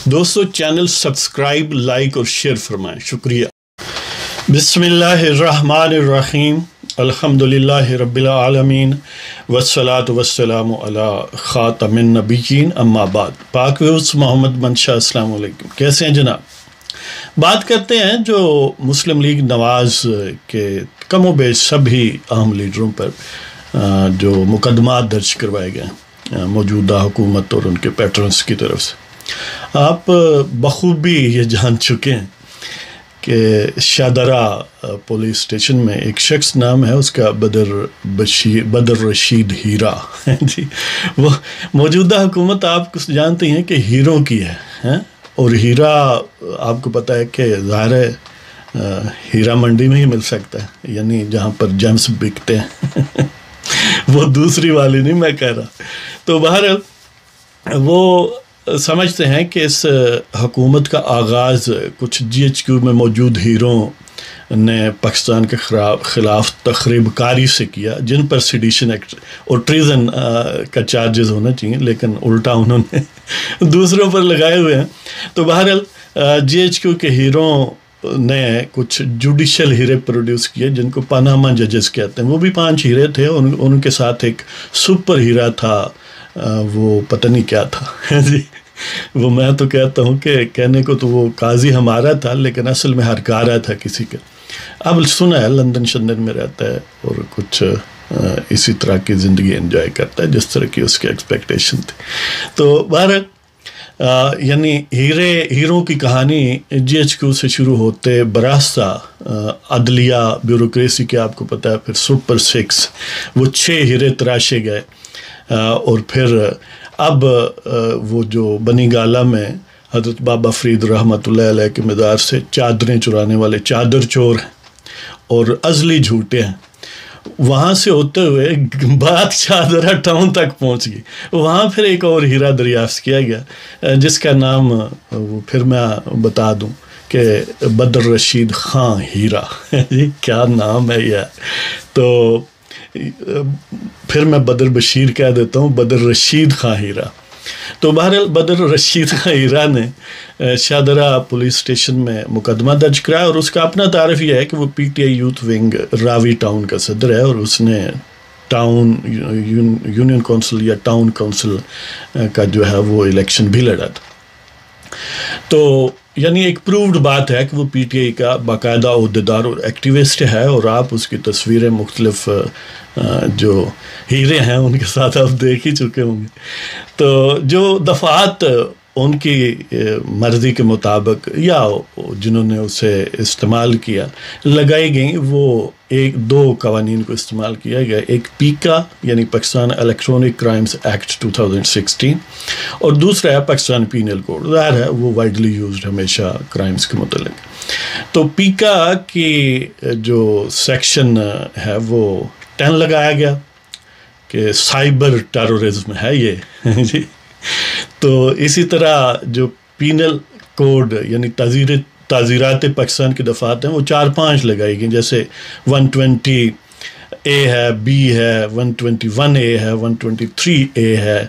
دوستو channel subscribe, like اور share فرمائیں، شکریہ۔ بسم اللہ الرحمن الرحیم، الحمدللہ رب العالمین، والصلاة والسلام علی خاتم النبیین، اما بعد۔ پاک ویوس محمد منشا، السلام علیکم، کیسے ہیں جناب؟ بات کرتے ہیں جو مسلم لیگ نواز کے کم و بیش سبھی اہم لیڈروں پر جو مقدمات درج کروائے گئے ہیں موجودہ حکومت اور ان کے پیٹرنز کی طرف سے۔ آپ بخوبی یہ جان چکے ہیں کہ شادرہ پولیس اسٹیشن میں ایک شخص نام ہے اس کا بدر رشید ہیرا جی، وہ موجودہ حکومت آپ جانتے ہیں کہ ہیروں کی ہے، اور ہیرا آپ کو پتہ ہے کہ ظاہر ہے ہیرا منڈی میں ہی مل سکتا ہے، یعنی جہاں پر جیمز بکتے ہیں وہ دوسری والی نہیں میں کہہ رہا۔ تو بہرحال وہ سمجھتے ہیں کہ اس حکومت کا آغاز کچھ جی ایچ کیو میں موجود ہیروں نے پاکستان کے خلاف تخریب کاری سے کیا، جن پر سیڈیشن ایکٹ اور ٹریزن کا چارجز ہونا چاہیے، لیکن الٹا انہوں نے دوسروں پر لگائے ہوئے ہیں۔ تو بہرحال جی ایچ کیو کے ہیروں نے کچھ جوڈیشل ہیرے پروڈیوس کیے جن کو پاناما ججز کہتے ہیں۔ وہ بھی 5 ہیرے تھے، ان کے ساتھ ایک سپر ہیرا تھا، وہ پتہ نہیں کیا تھا جی، وہ میں تو کہتا ہوں کہ کہنے کو تو وہ قاضی ہمارا تھا لیکن اصل میں ہرکارا تھا کسی کا۔ اب سنا ہے لندن شندن میں رہتا ہے اور کچھ اسی طرح کی زندگی انجوائے کرتا ہے جس طرح کی اس کی ایکسپیکٹیشن تھی۔ تو بہرحال یعنی ہیروں کی کہانی جی ایچ کیو سے شروع ہوتے براستہ عدلیہ بیوروکریسی کے آپ کو پتہ ہے، پھر سپر 6 وہ 6 ہیرے تراشے گئے، اور پھر اب وہ جو بنی گالہ میں حضرت بابا فرید رحمۃ اللہ علیہ کے مزار سے چادریں چرانے والے چادر چور ہیں اور ازلی جھوٹے ہیں، وہاں سے ہوتے ہوئے بات چادرہ ٹاؤن تک پہنچ گئی۔ وہاں پھر ایک اور ہیرا دریافت کیا گیا جس کا نام وہ پھر میں بتا دوں کہ بدر رشید خان ہیرا جی، کیا نام ہے یہ۔ تو پھر میں بدر بشیر کہہ دیتا ہوں، بدر رشید خان ہیرا۔ تو بہرحال بدر رشید خان ہیرا نے شادرہ پولیس اسٹیشن میں مقدمہ درج کرایا، اور اس کا اپنا تعارف یہ ہے کہ وہ P T I youth wing Ravi town کا صدر ہے، اور اس نے ٹاؤن یونین کونسل یا ٹاؤن کونسل کا جو ہے وہ الیکشن بھی لڑا تھا۔ تو یعنی ایک پرووڈ بات ہے کہ وہ پی ٹی آئی کا باقاعدہ عہدیدار اور ایکٹیوسٹ ہے، اور آپ اس کی تصویریں مختلف جو ہیرے ہیں ان کے ساتھ آپ دیکھ ہی چکے ہوں گے۔ تو جو دفعات ان کی مرضی کے مطابق یا جنہوں نے اسے استعمال کیا لگائی گئیں، وہ 2 قوانین کو استعمال کیا گیا، ایک پیکا یعنی پاکستان الیکٹرونک کرائمز ایکٹ 2016، اور دوسرا ہے پاکستان پینل کوڈ، ظاہر ہے وہ وائڈلی یوزڈ ہمیشہ کرائمز کے متعلق۔ تو پیکا کی جو سیکشن ہے وہ 10 لگایا گیا کہ سائبر ٹیرورزم ہے یہ جی۔ تو اسی طرح جو پینل کوڈ یعنی تعزیرات پاکستان کی دفعات ہیں وہ 4-5 لگائی گئیں، جیسے 120 اے ہے، بی ہے، 121 اے ہے، 123 اے ہے،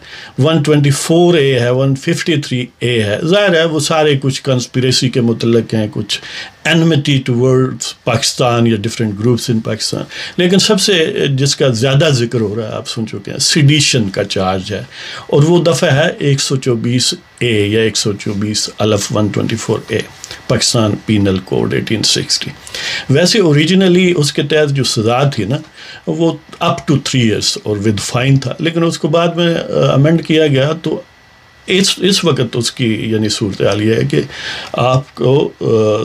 124 اے ہے، 153 اے ہے۔ ظاہر ہے وہ سارے کچھ کنسپریسی کے متعلق ہیں، کچھ enmity towards پاکستان یا ڈفرینٹ گروپس ان پاکستان، لیکن سب سے جس کا زیادہ ذکر ہو رہا ہے آپ سن چکے ہیں، سیڈیشن کا چارج ہے، اور وہ دفعہ ہے 124 اے یا 124 الف 124 اے پاکستان پینل کوڈ 1860۔ ویسے اوریجنلی اس کے تحت جو سزا تھی نا وہ اپ ٹو 3 ایئرس اور ود فائن تھا، لیکن اس کو بعد میں امینڈ کیا گیا، تو اس وقت اس کی یعنی صورتحال یہ ہے کہ آپ کو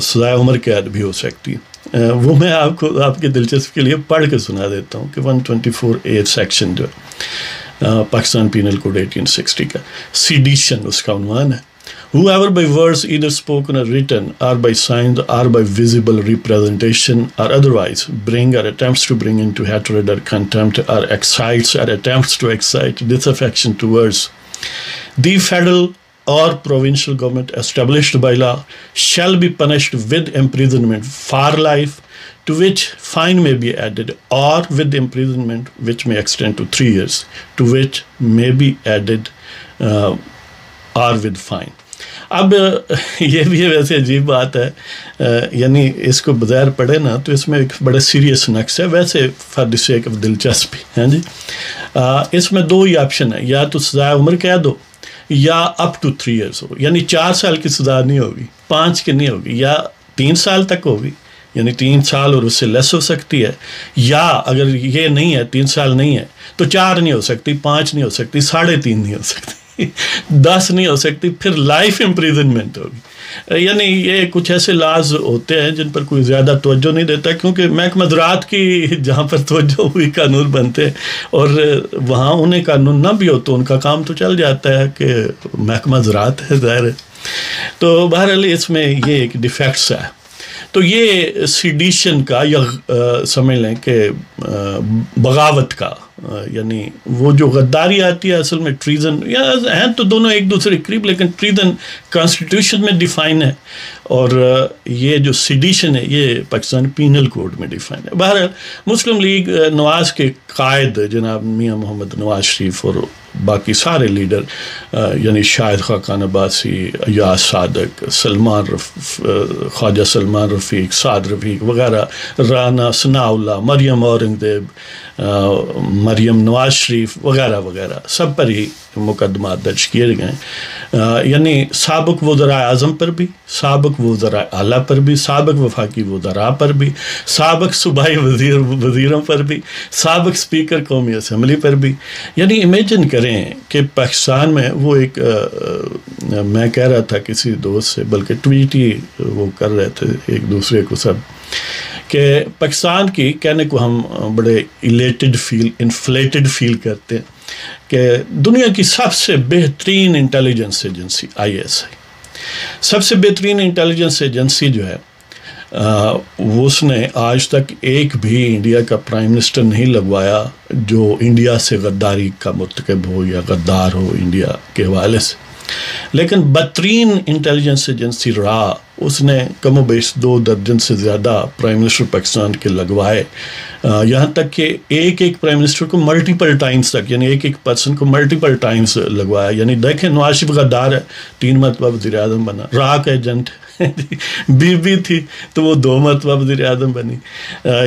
سزائے عمر قید بھی ہو سکتی ہے۔ وہ میں آپ کو آپ کی دلچسپی کے لیے پڑھ کے سنا دیتا ہوں کہ 124 اے سیکشن جو ہے پاکستان پینل کوڈ 1860 کا سیڈیشن اس کا عنوان ہے۔ Whoever by words either spoken or written or by signs or by visible representation or otherwise bring or attempts to bring into hatred or contempt or excites or attempts to excite disaffection towards the federal or provincial government established by law shall be punished with imprisonment for life, to which fine may be added, or with imprisonment which may extend to 3 years, to which may be added or with fine. اب یہ بھی ویسے عجیب بات ہے، یعنی اس کو بظاہر پڑھے نا تو اس میں ایک بڑا سیریس نقص ہے، ویسے فار دی سیک آف دلچسپی ہیں جی. اس میں 2 ہی آپشن ہے، یا تو سزائے عمر قید ہو یا اپ ٹو 3 ایئرس ہو، یعنی 4 سال کی سزا نہیں ہوگی، 5 کی نہیں ہوگی، یا 3 سال تک ہوگی، یعنی 3 سال اور اس سے لیس ہو سکتی ہے، یا اگر یہ نہیں ہے 3 سال نہیں ہے تو 4 نہیں ہو سکتی، 5 نہیں ہو سکتی، 3.5 نہیں ہو سکتی، 10 نہیں ہو سکتی، پھر لائف امپریزنمنٹ ہوگی. یعنی یہ کچھ ایسے لاز ہوتے ہیں جن پر کوئی زیادہ توجہ نہیں دیتا، کیونکہ محکمہ زراعت کی جہاں پر توجہ ہوئی قانون بنتے ہیں، اور وہاں انہیں قانون نہ بھی ہو تو ان کا کام تو چل جاتا ہے کہ محکمہ زراعت ہے ظاہر ہے. تو بہرحال اس میں یہ ایک ڈیفیکٹس ہے. تو یہ سیڈیشن کا یا سمجھ لیں کہ بغاوت کا، یعنی وہ جو غداری آتی ہے اصل میں ٹریزن، یا ہیں تو دونوں ایک دوسرے کے قریب، لیکن ٹریزن کانسٹیٹیوشن میں ڈیفائن ہے، اور یہ جو سیڈیشن ہے یہ پاکستان پینل کوڈ میں ڈیفائن ہے. بہرحال مسلم لیگ نواز کے قائد جناب میاں محمد نواز شریف اور باقی سارے لیڈر، یعنی شاہد خاقان عباسی، ایاز صادق، خواجہ سلمان رفیق، سعد رفیق وغیرہ، رانا ثناء اللہ، مریم اورنگزیب، مریم نواز شریف وغیرہ وغیرہ، سب پر ہی مقدمات درج کیے گئے. یعنی سابق وزراء اعظم پر بھی، سابق وزراء اعلیٰ پر بھی، سابق وفاقی وزراء پر بھی، سابق صوبائی وزیروں پر بھی، سابق اسپیکر قومی اسمبلی پر بھی. یعنی امیجن کریں کہ پاکستان میں وہ ایک، میں کہہ رہا تھا کسی دوست سے، بلکہ ٹویٹ ہی وہ کر رہے تھے ایک دوسرے کو سب، کہ پاکستان کی کہنے کو ہم بڑے انفلیٹڈ فیل کرتے ہیں کہ دنیا کی سب سے بہترین انٹیلیجنس ایجنسی ISI، سب سے بہترین انٹیلیجنس ایجنسی جو ہے وہ اس نے آج تک ایک بھی انڈیا کا پرائم منسٹر نہیں لگوایا جو انڈیا سے غداری کا مرتکب ہو یا غدار ہو انڈیا کے حوالے سے. لیکن بدترین انٹیلیجنس ایجنسی رہا، اس نے کم و بیش 2 درجن سے زیادہ پرائم منسٹر پاکستان کے لگوائے، یہاں تک کہ ایک پرائم منسٹر کو ملٹیپل ٹائمز تک، یعنی ایک پرسن کو ملٹیپل ٹائمز لگوایا. یعنی دیکھیں نواز شریف غدار ہے، 3 مرتبہ وزیر اعظم بنا، راک ایجنٹ بی تھی تو وہ 2 مرتبہ وزیر اعظم بنی،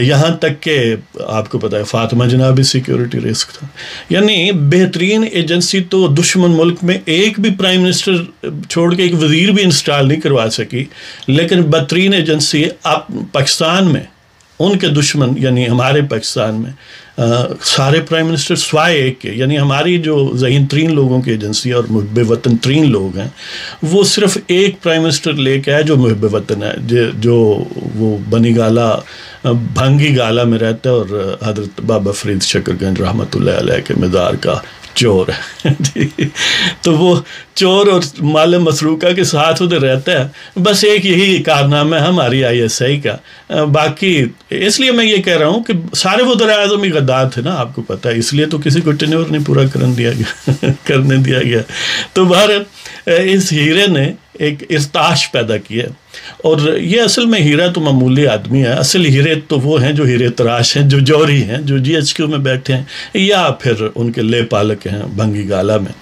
یہاں تک کہ آپ کو پتہ ہے فاطمہ جناح بھی سیکیورٹی رسک تھا. یعنی بہترین ایجنسی تو دشمن ملک میں ایک بھی پرائم منسٹر چھوڑ کے ایک وزیر بھی انسٹال نہیں کروا سکی، لیکن بدترین ایجنسی اب پاکستان میں ان کے دشمن، یعنی ہمارے پاکستان میں سارے پرائم منسٹر سوائے ایک کے، یعنی ہماری جو ذہین ترین لوگوں کی ایجنسی اور محب وطن ترین لوگ ہیں، وہ صرف ایک پرائم منسٹر لے کے ہے جو محب وطن ہے، جو وہ بنی گالا بھنگی گالا میں رہتا ہے اور حضرت بابا فرید شکر گنج رحمۃ اللہ علیہ کے مزار کا چور ہے جی. تو وہ چور اور مال مسروقہ کے ساتھ ادھر رہتا ہے. بس ایک یہی کارنامہ ہے ہماری ISI کا. باقی اس لیے میں یہ کہہ رہا ہوں کہ سارے وزراء اعظم ہی غدار تھے نا، آپ کو پتہ ہے، اس لیے تو کسی کو ٹینیور نہیں پورا کرنے دیا گیا. تو بہرحال اس ہیرے نے ایک ارتعاش پیدا کیا، اور یہ اصل میں ہیرا تو معمولی آدمی ہے. اصل ہیرے تو وہ ہیں جو ہیرے تراش ہیں، جو جوہری ہیں، جو GHQ میں بیٹھے ہیں، یا پھر ان کے لے پالک ہیں بھنگی گالا میں.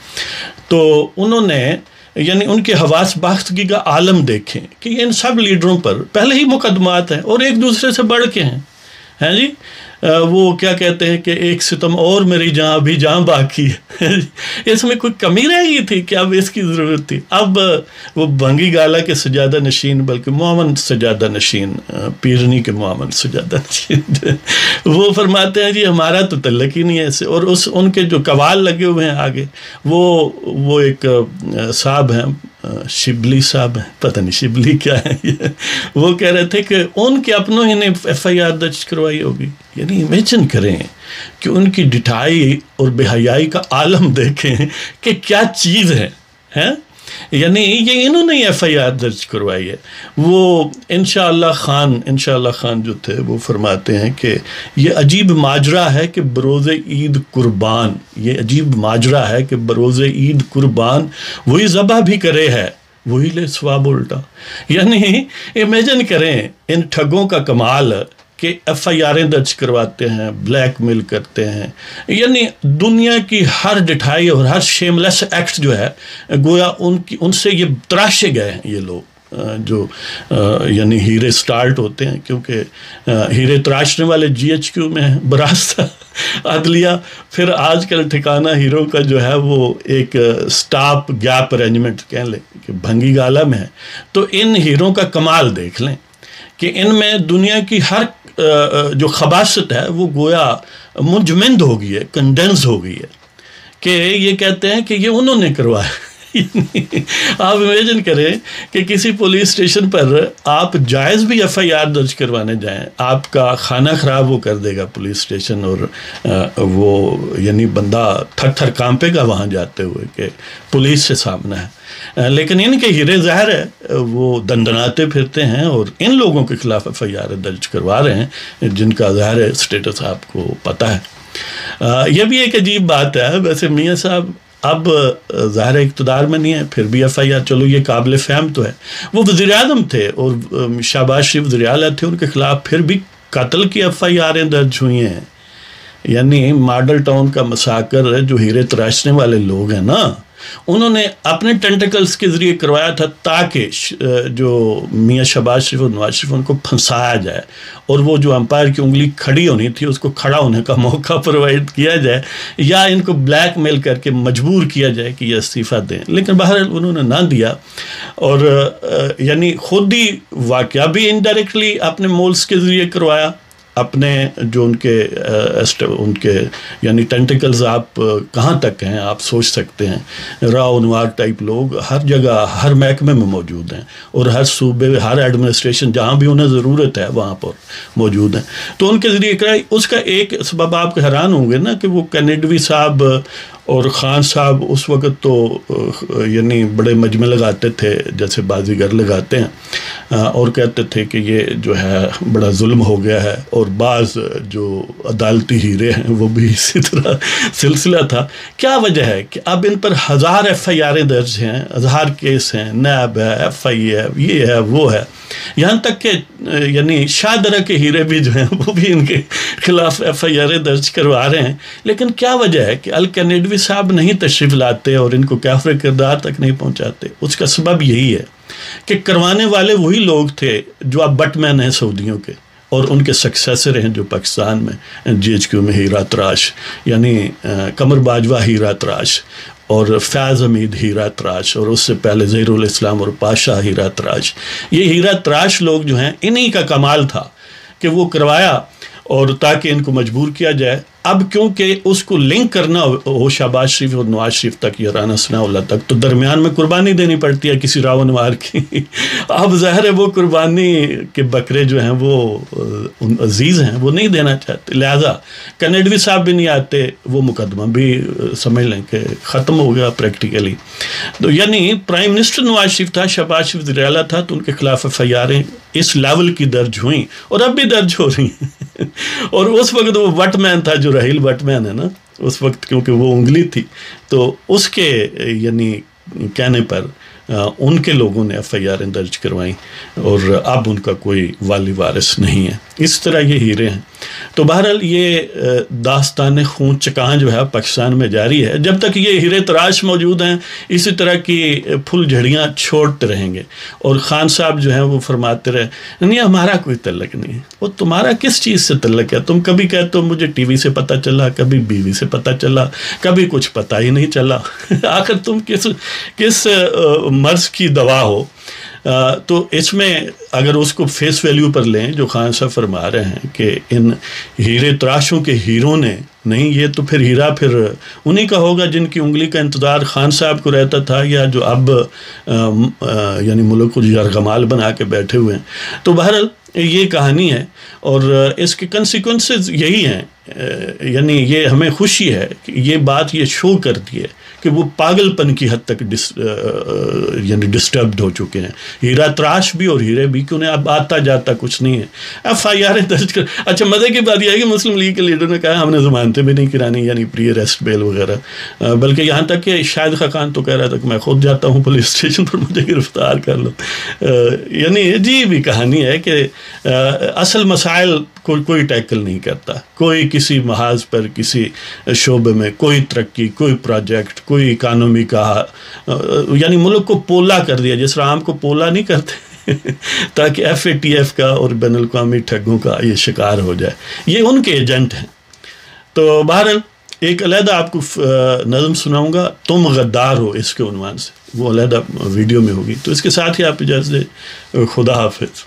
تو انہوں نے یعنی ان کے حواس باختگی کا عالم دیکھیں کہ ان سب لیڈروں پر پہلے ہی مقدمات ہیں اور ایک دوسرے سے بڑھ کے ہیں جی. وہ کیا کہتے ہیں کہ ایک ستم اور میری جان ابھی جان باقی ہے. اس میں کوئی کمی رہ گئی تھی کہ اب اس کی ضرورت تھی؟ اب وہ بھنگی گالا کے سجادہ نشین، بلکہ معاون سجادہ نشین، پیرنی کے معاون سجادہ نشین وہ فرماتے ہیں جی ہمارا تو تعلق ہی نہیں ہے ایسے. اور ان کے جو قوال لگے ہوئے ہیں آگے، وہ ایک صاحب ہیں، شبلی صاحب ہیں، پتہ نہیں شبلی کیا ہے، وہ کہہ رہے تھے کہ ان کے اپنوں ہی نے FIR درج کروائی ہوگی. یعنی امیجن کریں کہ ان کی ڈٹائی اور بے حیائی کا عالم دیکھیں کہ کیا چیز ہے. یعنی یہ انہوں نے FIR درج کروائی ہے. وہ انشاءاللہ خان جو تھے وہ فرماتے ہیں کہ یہ عجیب ماجرا ہے کہ بروز عید قربان، یہ عجیب ماجرا ہے کہ بروز عید قربان وہی ذبح بھی کرے ہے وہی لے ثواب الٹا. یعنی امیجن کریں ان ٹھگوں کا کمال کہ FIRیں درج کرواتے ہیں، بلیک میل کرتے ہیں، یعنی دنیا کی ہر ڈٹھائی اور ہر شیملیس ایکٹ جو ہے گویا ان سے یہ تراشے گئے ہیں یہ لوگ جو یعنی ہیرے سٹارٹ ہوتے ہیں، کیونکہ ہیرے تراشنے والے GHQ میں براستہ عدلیہ، پھر آج کل ٹھکانہ ہیروں کا جو ہے وہ ایک سٹاپ گیپ ارینجمنٹ کہہ لیں کہ بھنگی گالا میں ہے۔ تو ان ہیروں کا کمال دیکھ لیں کہ ان میں دنیا کی ہر جو خباثت ہے وہ گویا منجمد ہو گئی ہے، کنڈینس ہو گئی ہے، کہ یہ کہتے ہیں کہ یہ انہوں نے کروایا۔ آپ امیجن کریں کہ کسی پولیس اسٹیشن پر آپ جائز بھی FIR درج کروانے جائیں، آپ کا کھانا خراب وہ کر دے گا پولیس اسٹیشن، اور وہ یعنی بندہ تھر تھر کانپے گا وہاں جاتے ہوئے کہ پولیس سے سامنا ہے۔ لیکن ان کے ہیرے ظاہر ہے وہ دندناتے پھرتے ہیں اور ان لوگوں کے خلاف FIR درج کروا رہے ہیں جن کا ظاہر ہے اسٹیٹس آپ کو پتہ ہے۔ یہ بھی ایک عجیب بات ہے، ویسے میاں صاحب اب ظاہر اقتدار میں نہیں ہے، پھر بھی FIR چلو یہ قابل فہم تو ہے۔ وہ وزیر اعظم تھے اور شہباز شریف وزیر اعلیٰ تھے، ان کے خلاف پھر بھی قتل کی FIRیں درج ہوئی ہیں۔ یعنی ماڈل ٹاؤن کا مساکر جو ہیرے تراشنے والے لوگ ہیں نا، انہوں نے اپنے ٹینٹیکلز کے ذریعے کروایا تھا تاکہ جو میاں شہباز شریف اور نواز شریف ان کو پھنسایا جائے، اور وہ جو امپائر کی انگلی کھڑی ہونی تھی اس کو کھڑا ہونے کا موقع پرووائڈ کیا جائے، یا ان کو بلیک میل کر کے مجبور کیا جائے کہ یہ استعفیٰ دیں۔ لیکن بہرحال انہوں نے نہ دیا، اور یعنی خود ہی واقعہ بھی انڈائریکٹلی اپنے مولز کے ذریعے کروایا، اپنے جو ان کے یعنی ٹینٹیکلز آپ کہاں تک ہیں آپ سوچ سکتے ہیں۔ راؤ نوار ٹائپ لوگ ہر جگہ ہر محکمے میں موجود ہیں، اور ہر صوبے ہر ایڈمنسٹریشن جہاں بھی انہیں ضرورت ہے وہاں پر موجود ہیں۔ تو ان کے ذریعے کرائی، اس کا ایک سبب آپ کو حیران ہوں گے نا کہ وہ کینیڈوی صاحب اور خان صاحب اس وقت تو یعنی بڑے مجمع لگاتے تھے جیسے بازیگر لگاتے ہیں، اور کہتے تھے کہ یہ جو ہے بڑا ظلم ہو گیا ہے، اور بعض جو عدالتی ہیرے ہیں وہ بھی اسی طرح سلسلہ تھا۔ کیا وجہ ہے کہ اب ان پر 1000 FIRیں درج ہیں، 1000 کیس ہیں، نیب ہے، FI ہے، یہ ہے وہ ہے، یہاں تک کہ یعنی شاہدرہ کے ہیرے بھی جو ہیں وہ بھی ان کے خلاف FIRیں درج کروا رہے ہیں۔ لیکن کیا وجہ ہے کہ الکینیڈوی صاحب نہیں تشریف لاتے اور ان کو کافر کردار تک نہیں پہنچاتے؟ اس کا سبب یہی ہے کہ کروانے والے وہی لوگ تھے جو اب بٹ مین ہیں سعودیوں کے، اور ان کے سکسیسر ہیں جو پاکستان میں GHQ میں ہیرا تراش، یعنی قمر باجوہ ہیرا تراش، اور فیض حمید ہیرا تراش، اور اس سے پہلے ظہیر الاسلام اور پاشا ہیرا تراش۔ یہ ہیرا تراش لوگ جو ہیں انہی کا کمال تھا کہ وہ کروایا اور تاکہ ان کو مجبور کیا جائے۔ اب کیونکہ اس کو لنک کرنا ہو شہباز شریف اور نواز شریف تک یا رانا ثناء اللہ تک، تو درمیان میں قربانی دینی پڑتی ہے کسی راو نوار کی۔ اب ظاہر ہے وہ قربانی کے بکرے جو ہیں وہ عزیز ہیں، وہ نہیں دینا چاہتے، لہذا کینیڈوی صاحب بھی نہیں آتے، وہ مقدمہ بھی سمجھ لیں کہ ختم ہو گیا پریکٹیکلی۔ تو یعنی پرائم منسٹر نواز شریف تھا، شہباز شریف وزیر اعلیٰ تھا، تو ان کے خلاف FIRیں اس لیول کی درج ہوئیں اور اب بھی درج ہو رہی ہیں۔ اور اس وقت وہ وٹ مین تھا جو رحیل وٹ مین ہے نا اس وقت، کیونکہ وہ انگلی تھی، تو اس کے یعنی کہنے پر ان کے لوگوں نے FIRیں درج کروائیں، اور اب ان کا کوئی والی وارث نہیں ہے۔ اس طرح یہ ہیرے ہیں۔ تو بہرحال یہ داستان خون چکاں جو ہے پاکستان میں جاری ہے۔ جب تک یہ ہیرے تراش موجود ہیں اسی طرح کی پھول جھڑیاں چھوڑتے رہیں گے، اور خان صاحب جو ہیں وہ فرماتے رہے نہیں ہمارا کوئی تعلق نہیں ہے۔ وہ تمہارا کس چیز سے تعلق ہے؟ تم کبھی کہتے ہو مجھے ٹی وی سے پتہ چلا، کبھی بیوی سے پتہ چلا، کبھی کچھ پتہ ہی نہیں چلا۔ آخر تم کس مرض کی دوا ہو؟ تو اس میں اگر اس کو فیس ویلیو پر لیں جو خان صاحب فرما رہے ہیں کہ ان ہیرے تراشوں کے ہیروں نے نہیں، یہ تو پھر ہیرا پھر انہی کا ہوگا جن کی انگلی کا انتظار خان صاحب کو رہتا تھا، یا جو اب یعنی ملک کو یرغمال بنا کے بیٹھے ہوئے ہیں۔ تو بہرحال یہ کہانی ہے، اور اس کے کنسیکوینسز یہی ہیں۔ یعنی یہ ہمیں خوشی ہے کہ یہ بات یہ شو کرتی ہے کہ وہ پاگل پن کی حد تک یعنی ڈسٹربڈ ہو چکے ہیں، ہیرا تراش بھی اور ہیرے بھی، کیوں اب آتا جاتا کچھ نہیں ہے۔ FIRیں درج کر، اچھا مزے کی بات یہ ہے کہ مسلم لیگ کے لیڈر نے کہا ہم نے ضمانتیں بھی نہیں کرانی، یعنی پری اریسٹ بیل وغیرہ، بلکہ یہاں تک کہ شاہد خاقان تو کہہ رہا تھا کہ میں خود جاتا ہوں پولیس اسٹیشن پر، مجھے گرفتار کر لو۔ یعنی عجیب ہی کہانی ہے کہ اصل مسائل کوئی ٹیکل نہیں کرتا، کوئی کسی محاذ پر کسی شعبے میں کوئی ترقی، کوئی پروجیکٹ، کوئی اکانومی کا، یعنی ملک کو پولا کر دیا، جس طرح عام کو پولا نہیں کرتے تاکہ FATF کا اور بین الاقوامی ٹھگوں کا یہ شکار ہو جائے، یہ ان کے ایجنٹ ہیں۔ تو بہرحال ایک علیحدہ آپ کو نظم سناؤں گا، تم غدار ہو، اس کے عنوان سے، وہ علیحدہ ویڈیو میں ہوگی۔ تو اس کے ساتھ ہی آپ اجازت دیں، خدا حافظ۔